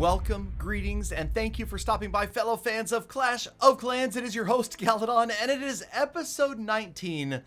Welcome, greetings, and thank you for stopping by, fellow fans of Clash of Clans. It is your host, Galadon, and it is episode 19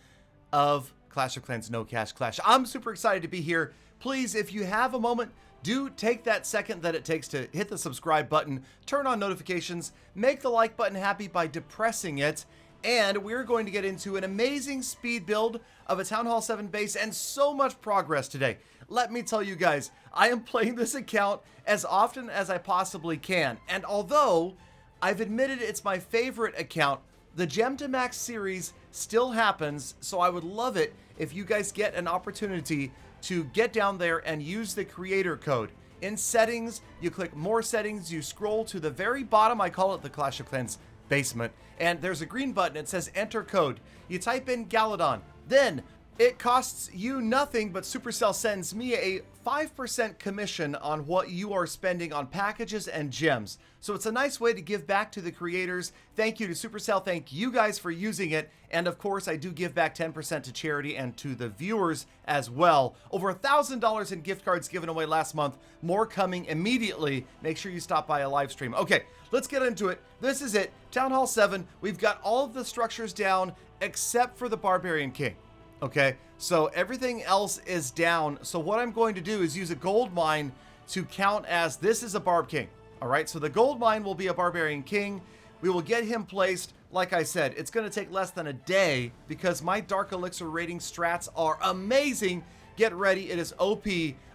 of Clash of Clans No Cash Clash. I'm super excited to be here. Please, if you have a moment, do take that second that it takes to hit the subscribe button, turn on notifications, make the like button happy by depressing it, and we're going to get into an amazing speed build of a Town Hall 7 base and so much progress today. Let me tell you guys, I am playing this account as often as I possibly can, and although I've admitted it's my favorite account, the Gem to Max series still happens, so I would love it if you guys get an opportunity to get down there and use the creator code. In settings, you click more settings, you scroll to the very bottom, I call it the Clash of Clans basement, and there's a green button, it says enter code. You type in Galadon, then it costs you nothing, but Supercell sends me a 5% commission on what you are spending on packages and gems. So it's a nice way to give back to the creators. Thank you to Supercell. Thank you guys for using it. And of course, I do give back 10% to charity and to the viewers as well. Over $1,000 in gift cards given away last month. More coming immediately. Make sure you stop by a live stream. Okay, let's get into it. This is it. Town Hall 7. We've got all of the structures down except for the Barbarian King. Okay, so everything else is down. So what I'm going to do is use a gold mine to count as this is a Barb King. All right, so the gold mine will be a Barbarian King. We will get him placed. Like I said, it's going to take less than a day because my Dark Elixir rating strats are amazing. Get ready, it is OP.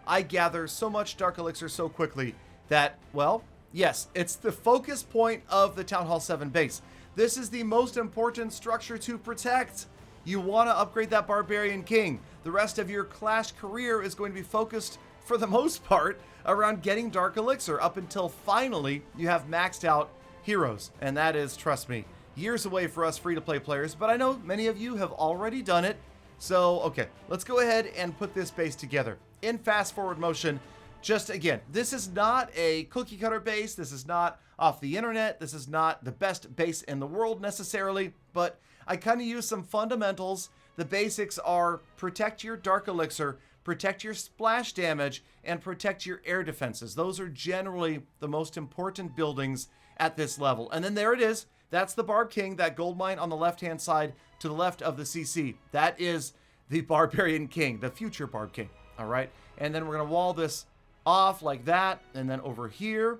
I gather so much Dark Elixir so quickly that, well, yes, it's the focus point of the Town Hall 7 base. This is the most important structure to protect. You want to upgrade that Barbarian King. The rest of your Clash career is going to be focused, for the most part, around getting Dark Elixir up until finally you have maxed out heroes. And that is, trust me, years away for us free-to-play players, but I know many of you have already done it. So, okay, let's go ahead and put this base together. In fast-forward motion, just again, this is not a cookie-cutter base. This is not off the internet. This is not the best base in the world necessarily, but I kind of use some fundamentals. The basics are protect your Dark Elixir, protect your splash damage, and protect your air defenses. Those are generally the most important buildings at this level. And then there it is. That's the Barb King, that gold mine on the left-hand side to the left of the CC. That is the Barbarian King, the future Barb King. All right. And then we're going to wall this off like that, and then over here.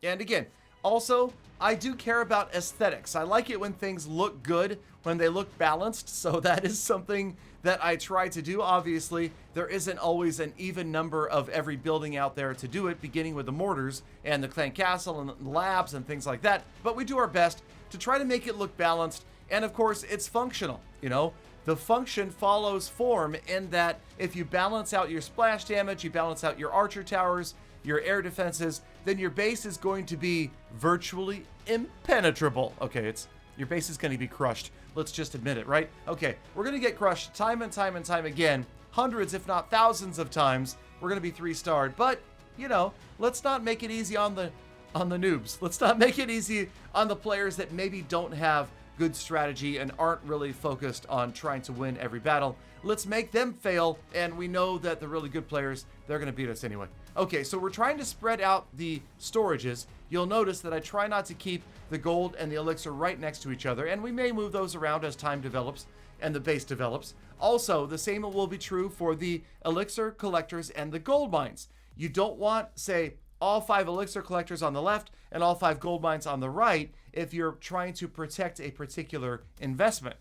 And again, also, I do care about aesthetics. I like it when things look good, when they look balanced, so that is something that I try to do. Obviously, there isn't always an even number of every building out there to do it, beginning with the mortars and the clan castle and the labs and things like that, but we do our best to try to make it look balanced, and of course, it's functional, you know? The function follows form in that if you balance out your splash damage, you balance out your archer towers, your air defenses, then your base is going to be virtually impenetrable. Okay, your base is going to be crushed. Let's just admit it, right? Okay, we're going to get crushed time and time and time again, hundreds if not thousands of times. We're going to be 3-starred, but you know, let's not make it easy on the noobs. Let's not make it easy on the players that maybe don't have good strategy and aren't really focused on trying to win every battle. Let's make them fail, and we know that the really good players, they're going to beat us anyway. Okay, so we're trying to spread out the storages. You'll notice that I try not to keep the gold and the elixir right next to each other, and we may move those around as time develops and the base develops. Also, the same will be true for the elixir collectors and the gold mines. You don't want, say, all 5 elixir collectors on the left and all 5 gold mines on the right if you're trying to protect a particular investment.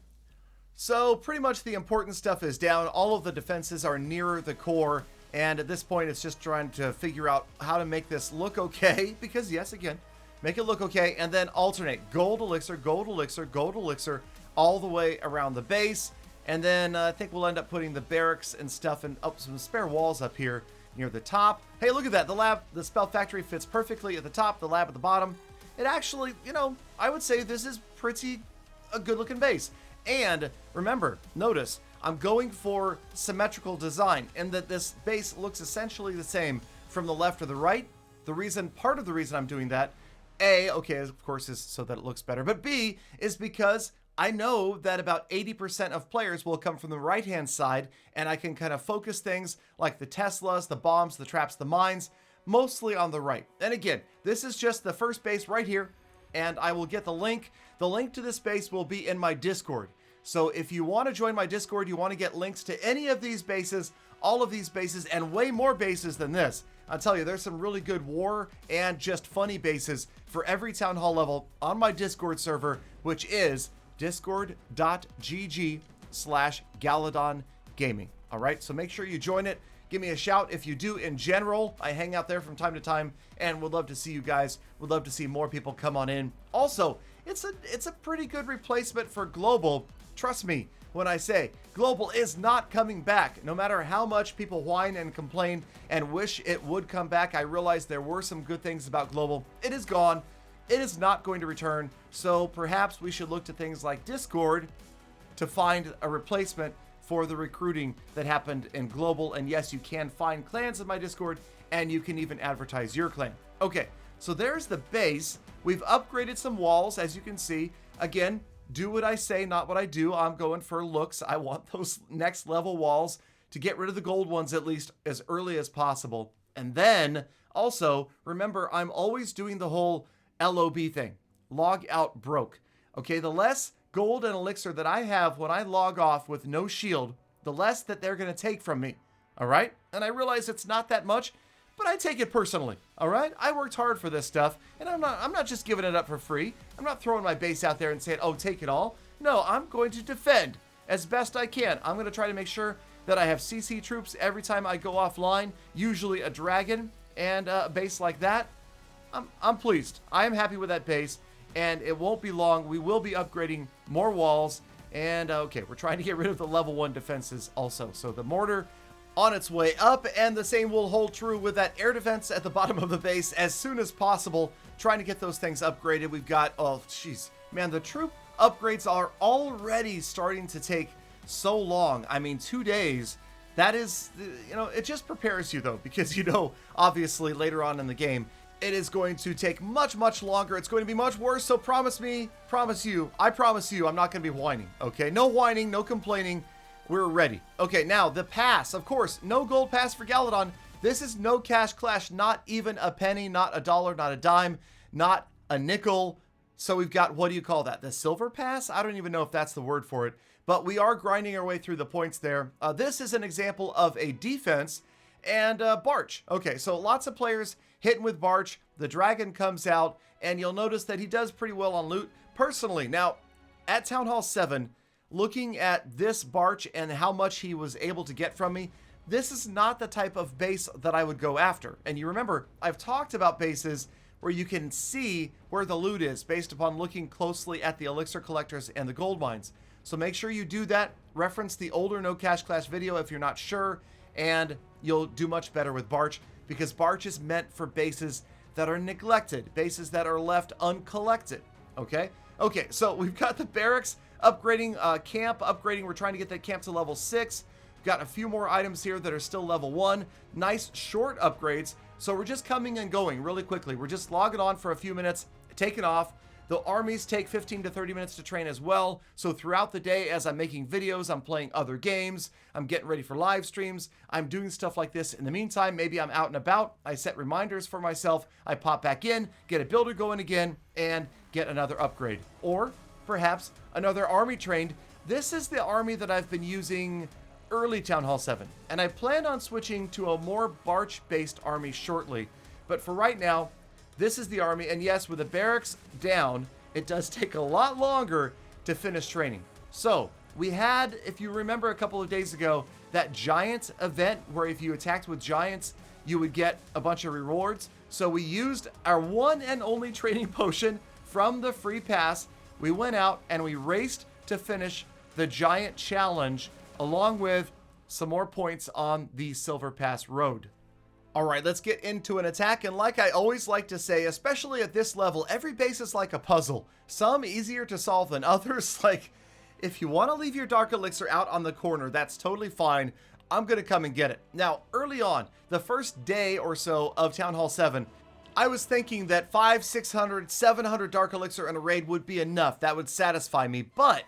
So pretty much the important stuff is down. All of the defenses are nearer the core, and at this point it's just trying to figure out how to make this look okay, because yes, again, make it look okay, and then alternate gold elixir, gold elixir, gold elixir all the way around the base. And then I think we'll end up putting the barracks and stuff and up some spare walls up here near the top. Hey, look at that. The lab, the spell factory fits perfectly at the top, the lab at the bottom. It actually, you know, I would say this is pretty a good looking base. And remember, notice, I'm going for symmetrical design in that this base looks essentially the same from the left to the right. Part of the reason I'm doing that, A, okay, of course, is so that it looks better, but B, is because I know that about 80% of players will come from the right-hand side, and I can kind of focus things like the Teslas, the bombs, the traps, the mines, mostly on the right. And again, this is just the first base right here, and I will get the link. The link to this base will be in my Discord. So if you want to join my Discord, you want to get links to any of these bases, all of these bases, and way more bases than this. I'll tell you, there's some really good war and just funny bases for every Town Hall level on my Discord server, which is discord.gg/Galadon Gaming. All right, so make sure you join it. Give me a shout if you do. In general, I hang out there from time to time and would love to see you guys. Would love to see more people come on in. Also, it's a pretty good replacement for Global. Trust me when I say Global is not coming back. No matter how much people whine and complain and wish it would come back, I realize there were some good things about Global. It is gone. It is not going to return. So perhaps we should look to things like Discord to find a replacement for the recruiting that happened in Global. And yes, you can find clans in my Discord, and you can even advertise your clan. Okay, so there's the base. We've upgraded some walls, as you can see. Again, do what I say, not what I do. I'm going for looks. I want those next level walls to get rid of the gold ones at least as early as possible. And then also remember, I'm always doing the whole LOB thing, log out broke. Okay, the less gold and elixir that I have when I log off with no shield, the less that they're going to take from me. All right, and I realize it's not that much, but I take it personally. All right, I worked hard for this stuff, and I'm not just giving it up for free. I'm not throwing my base out there and saying, oh, take it all. No, I'm going to defend as best I can. I'm going to try to make sure that I have CC troops every time I go offline, usually a dragon, and a base like that. I'm pleased. I am happy with that base, and it won't be long. We will be upgrading more walls, and okay, we're trying to get rid of the level 1 defenses also. So the mortar on its way up, and the same will hold true with that air defense at the bottom of the base as soon as possible. Trying to get those things upgraded. We've got, oh, jeez, man, the troop upgrades are already starting to take so long. I mean, 2 days. That is, you know, it just prepares you though, because you know, obviously later on in the game, it is going to take much, much longer. It's going to be much worse. So I promise you, I'm not going to be whining. Okay, no whining, no complaining. We're ready. Okay, now the pass, of course, no gold pass for Galadon. This is no cash clash, not even a penny, not a dollar, not a dime, not a nickel. So we've got, what do you call that? The silver pass? I don't even know if that's the word for it, but we are grinding our way through the points there. This is an example of a defense and Barch. Okay, so lots of players hitting with Barch. The dragon comes out, and you'll notice that he does pretty well on loot. Personally, now, at Town Hall 7, looking at this Barch and how much he was able to get from me, this is not the type of base that I would go after. And you remember, I've talked about bases where you can see where the loot is based upon looking closely at the elixir collectors and the gold mines. So make sure you do that. Reference the older No Cash Clash video if you're not sure, and you'll do much better with Barch, because Barch is meant for bases that are neglected, bases that are left uncollected. Okay, so we've got the barracks upgrading, camp upgrading. We're trying to get that camp to level 6. We've got a few more items here that are still level 1. Nice short upgrades. So we're just coming and going really quickly. We're just logging on for a few minutes, taking off. The armies take 15 to 30 minutes to train as well. So throughout the day, as I'm making videos, I'm playing other games, I'm getting ready for live streams, I'm doing stuff like this. In the meantime, maybe I'm out and about. I set reminders for myself. I pop back in, get a builder going again, and get another upgrade. Or perhaps another army trained. This is the army that I've been using early Town Hall 7. And I plan on switching to a more Barch-based army shortly. But for right now, this is the army, and yes, with the barracks down, it does take a lot longer to finish training. So, we had, if you remember a couple of days ago, that giant event where if you attacked with giants, you would get a bunch of rewards. So we used our one and only training potion from the free pass. We went out and we raced to finish the giant challenge, along with some more points on the Silver Pass road. All right, let's get into an attack. And like I always like to say, especially at this level, every base is like a puzzle. Some easier to solve than others. Like, if you want to leave your Dark Elixir out on the corner, that's totally fine. I'm going to come and get it. Now, early on, the first day or so of Town Hall 7, I was thinking that 500, 600, 700 Dark Elixir in a raid would be enough. That would satisfy me. But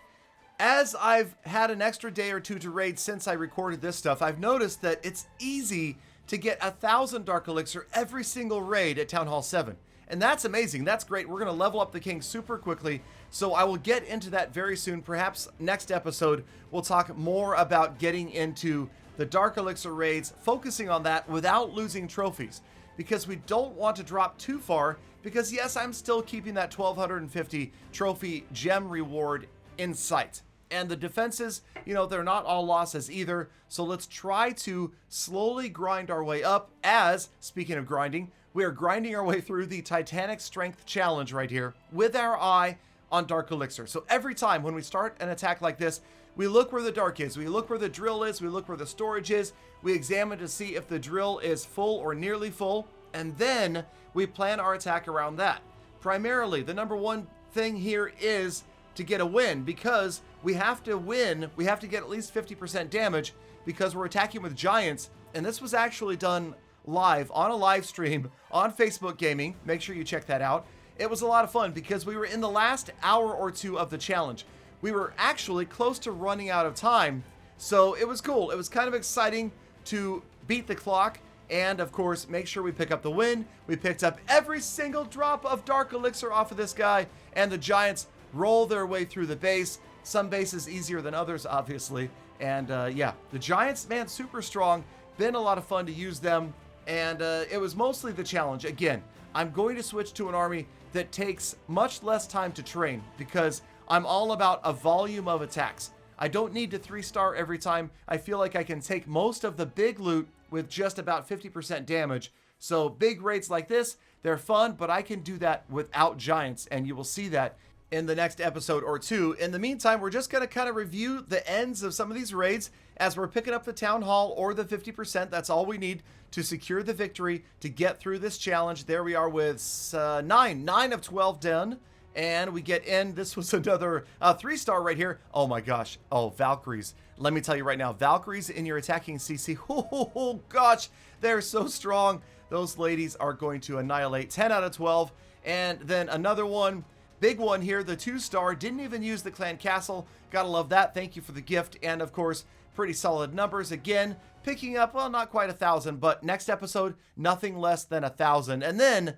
as I've had an extra day or two to raid since I recorded this stuff, I've noticed that it's easy to get 1,000 Dark Elixir every single raid at Town Hall 7. And that's amazing. That's great. We're going to level up the king super quickly. So I will get into that very soon. Perhaps next episode, we'll talk more about getting into the Dark Elixir raids, focusing on that without losing trophies. Because we don't want to drop too far. Because yes, I'm still keeping that 1,250 trophy gem reward in sight. And the defenses, they're not all losses either. So let's try to slowly grind our way up as, speaking of grinding, we are grinding our way through the Titanic Strength Challenge right here with our eye on Dark Elixir. So every time when we start an attack like this, we look where the dark is, we look where the drill is, we look where the storage is, we examine to see if the drill is full or nearly full, and then we plan our attack around that. Primarily, the number one thing here is to get a win, because we have to win, we have to get at least 50% damage because we're attacking with giants, and this was actually done live on a live stream on Facebook Gaming. Make sure you check that out. It was a lot of fun because we were in the last hour or two of the challenge. We were actually close to running out of time, so it was cool. It was kind of exciting to beat the clock and, of course, make sure we pick up the win. We picked up every single drop of Dark Elixir off of this guy, and the giants roll their way through the base. Some bases easier than others, obviously. And yeah, the giants, man, super strong. Been a lot of fun to use them. And it was mostly the challenge. Again, I'm going to switch to an army that takes much less time to train because I'm all about a volume of attacks. I don't need to 3-star every time. I feel like I can take most of the big loot with just about 50% damage. So big raids like this, they're fun, but I can do that without giants, and you will see that in the next episode or two. In the meantime, we're just going to kind of review the ends of some of these raids as we're picking up the town hall or the 50%. That's all we need to secure the victory to get through this challenge. There we are with 9 of 12 done, and we get in. This was another 3-star right here. Oh my gosh. Oh, Valkyries. Let me tell you right now, Valkyries in your attacking CC. Oh gosh, they're so strong. Those ladies are going to annihilate. 10 out of 12. And then another one. Big one here, the 2-star, didn't even use the clan castle. Gotta love that. Thank you for the gift. And of course, pretty solid numbers again, picking up, well, not quite 1,000, but next episode, nothing less than 1,000. And then,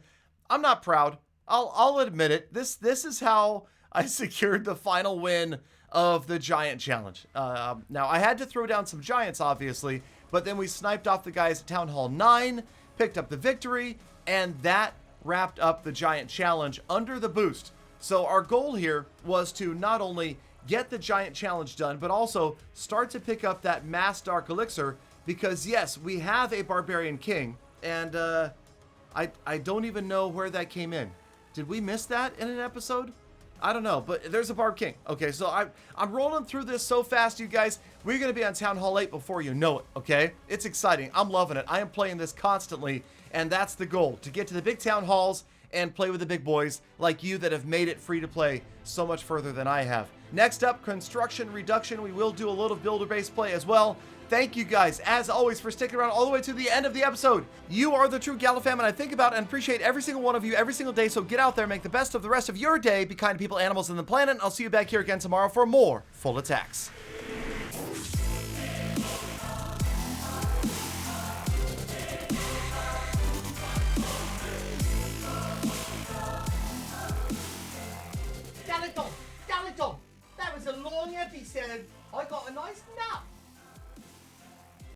I'm not proud. I'll admit it. This is how I secured the final win of the giant challenge. Now, I had to throw down some giants, obviously, but then we sniped off the guys at Town Hall 9, picked up the victory, and that wrapped up the giant challenge under the boost. So our goal here was to not only get the giant challenge done, but also start to pick up that mass Dark Elixir, because yes, we have a Barbarian King, and I don't even know where that came in. Did we miss that in an episode? I don't know, but there's a Barb King. Okay, so I'm rolling through this so fast, you guys. We're going to be on Town Hall 8 before you know it, okay? It's exciting. I'm loving it. I am playing this constantly, and that's the goal, to get to the big town halls and play with the big boys like you that have made it free to play so much further than I have. Next up, construction reduction. We will do a little builder base play as well. Thank you guys, as always, for sticking around all the way to the end of the episode. You are the true Galafam, and I think about and appreciate every single one of you every single day, so get out there, make the best of the rest of your day, be kind to people, animals, and the planet, and I'll see you back here again tomorrow for more Full Attacks.